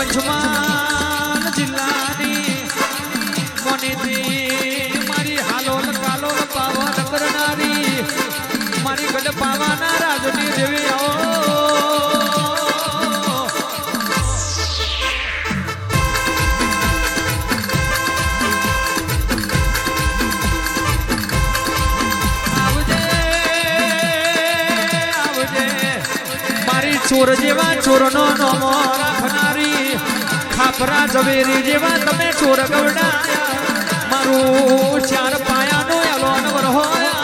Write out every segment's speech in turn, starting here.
પંચમહાલ જિલ્લાની મોનીથી મારી હાલોલ કાલોલ પાવન કરનારી મારી ગઢ પાવાના રાજની દેવી આવો ચોર જેવા ચોરનો નોમો રાખનારી ખાપરા ઝવેરી જેવા તમે ચોર ગવડાયા મારું ચાર પાયાનો એલોન વરહોય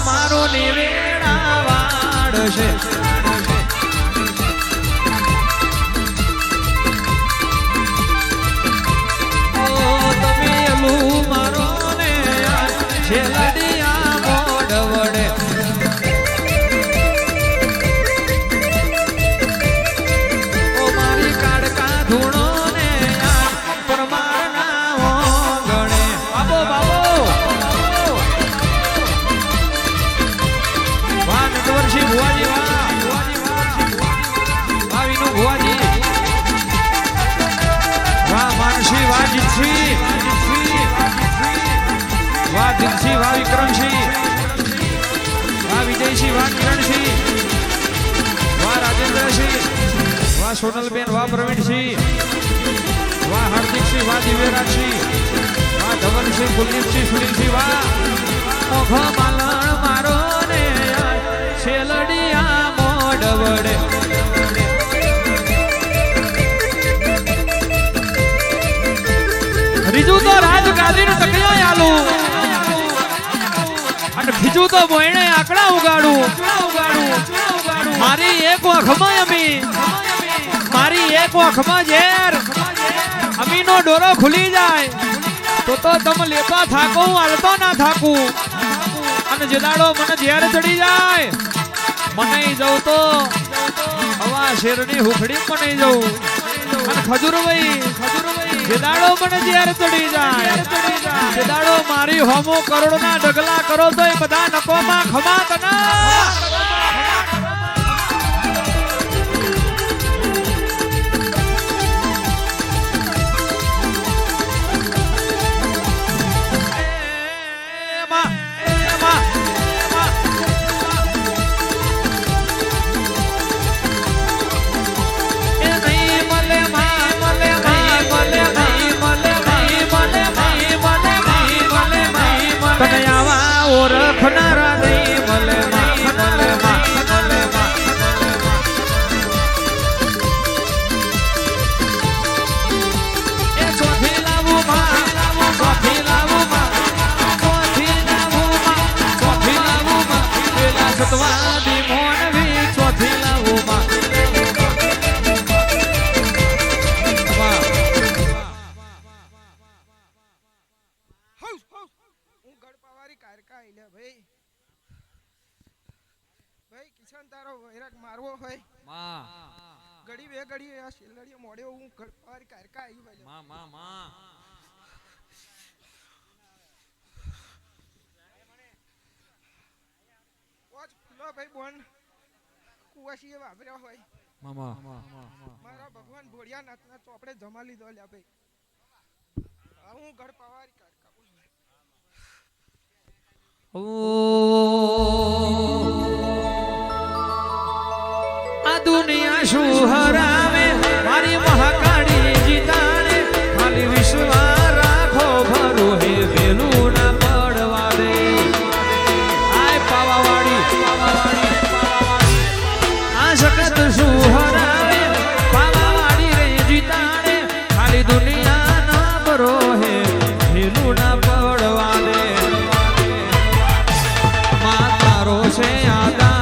મારો નિવેડા વાડ છે તમે એલું મારો ને છેલડિયા મોડ વડે ઓ મારી કાડકા ધૂણો ને પરમારના ગણે બાબો બાબો વર્ષી ભુવાજી ભાવીનું ભુવાજી વાહ માનસી વાહ જીતસી વાહ દિલસી વાહ વિક્રમસિંહ વાહ વિજયસિંહ વાહ કિરણસિંહ વાહ રાજેન્દ્રસિંહ વાહ સોનલબેન વાહ પ્રવીણસિંહ વાહ હાર્દિકસિંહ વાહ દિવ્યરાજસિંહ વાહ ધવનસિંહ કુલદીપસિંહ સુનિલસિંહ વાહ મોઘો માલણ મારો ને છેલડિયા મોડ વડે રીજું તો રાજગાદીનું તકિયા આલું અને ખીજું તો બોયણે આકડા ઉગાડું મારી એક વખમાં અમી મારી એક વખમાં ઝેર અમીનો ડોરો ખુલી જાય તો તમે લેવા થાકો હું હાલતો ના થાકું અને જેદાડો મને ઝેર ચડી જાય મને જવું તો હવા શેરની હુખડી મને જવું અને ખજૂરભાઈ જેદાડો મને ઝેર ચડી જાય જેદાડો મારી હોમો કરોડના ઢગલા કરો તો એ બધા નકોમાં ખમા કના ઓળખનારા નહીં મલે એ ચોથી લાવું ચોથી લાવું પેલા સતવાદી મોનવી ચોથી લાવું મારવો હોય ઘડી બે ઘડી આ શેલડીઓ મોડ્યો હું ઘરપારી કારકા આવી ભાઈ પોચ ફૂલો ભાઈ બોન કુવાસીએ વાપર્યા હોય મારા ભગવાન ભોળિયા નાથના ચોપડે જમા લીધો લ્યા ભાઈ હું ઘર પાવારી કારકા આ દુનિયા શું હરાવે મારી મહાકાળી જીતાને ખાલી વિશ્વા રાખો ભરું હે વેલું ના પડવા દે આય પાવાવાડી આ જગત શું હરાવે પાવાવાડી રે જીતાને ખાલી દુનિયા ના બરો હે વેલું ના પડવા દે માતારો છે આદા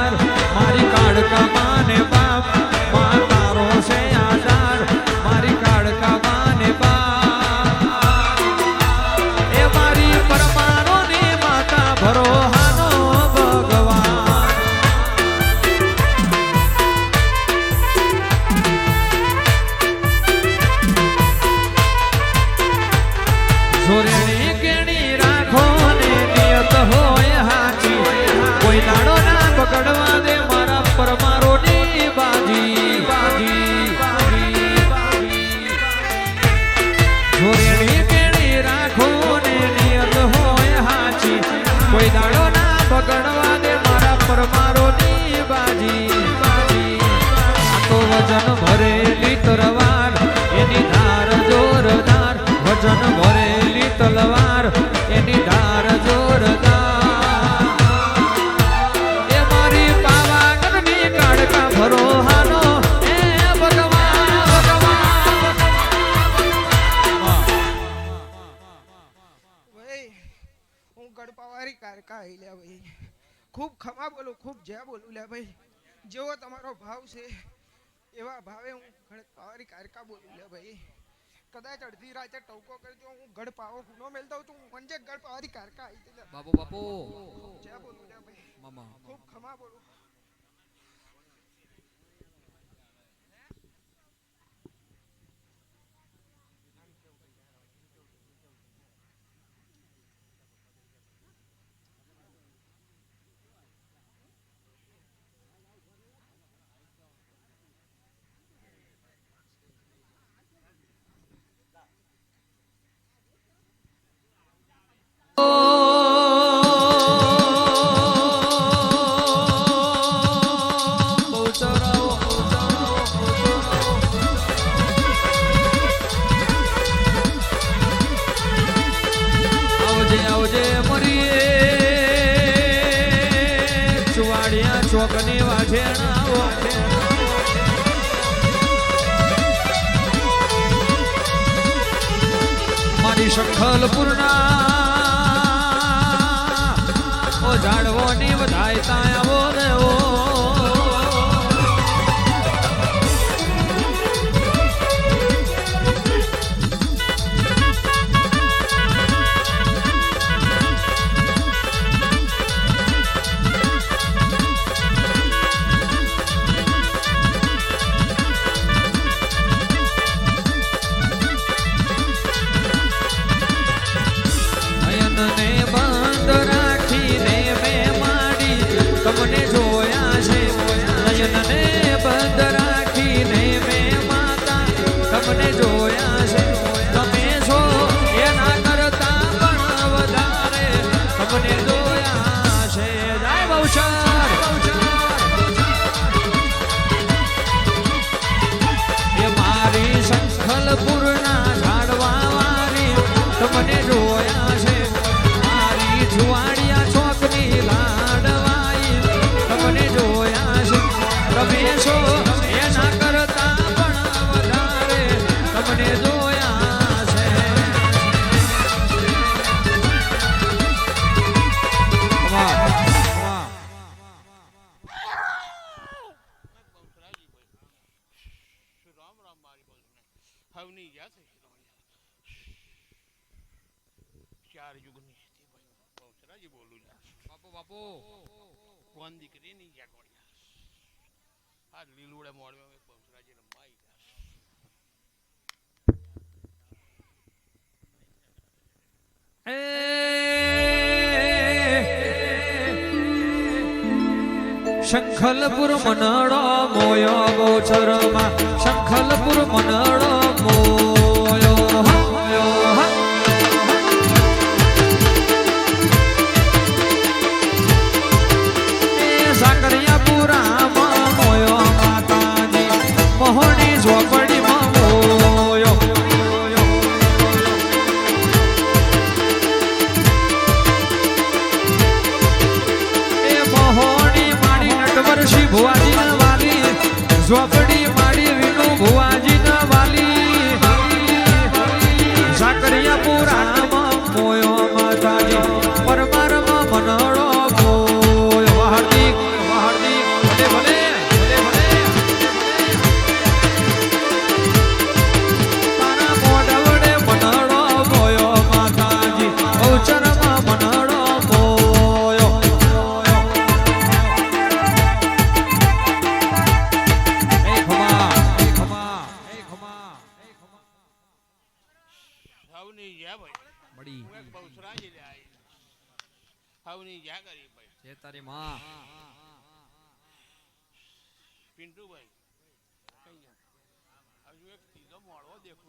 ખૂબ ખમા બોલું, ખૂબ જય બોલું લે ભાઈ. જેવો તમારો ભાવ છે એવા ભાવે હું ગણ પાવરી કારકા બોલું લે ભાઈ. કદાચ અડધી રાતે ટવકો કરજો હું ગઢ પાવો ગુનો મેલ દઉં છું હું મંજે ગઢ પાવરી કારકા આવી લે બાપુ બાપુ જય બોલું લે ભાઈ. મામા ખૂબ ખમા બોલું. ચોકની વાઠેણા મારી શંખલપુરના ઓ ઝાડવો ની વધાય તાયા બોલે ઓ તમને જોયા છે નયનને બંધ રાખીને મેં માતા તમને જોયા છે તમે છો એના કરતા પણ વધારે તમને જોયા છે જય બહુચર એ મારી શંખલપુરના ઝાડવા વાળી તમને જોયા છે મારી જુવાડિયા ચોકની તમને જોયા છે તમે છો એના કરતા પણ વધારે તમને જોયા છે ચાર યુગની બહુચરાજી બોલું બાપુ બાપુ કોણ દીકરી નહીં જાગોડિયા આ લીલુડે મોડવે બહુચરાજી રમાઈ શંખલપુર મનડો મોયો બહુચરમાં શંખલપુર મનડો મોયો સાકરિયાપુરામાં મોયો માતાજી મોહની ઝોપડીમાં મોયો એ મોહની માડી નટવરસી ભુવાજીના વાલી ઝોપડી માડી વિનુ ભુવાજીના વાલી સાકરિયાપુરામાં મોયો માતાજી પરમારમાં મનડો તારી માં પિન્ટુભાઈ હજુ એક સીધો મોડો દેખું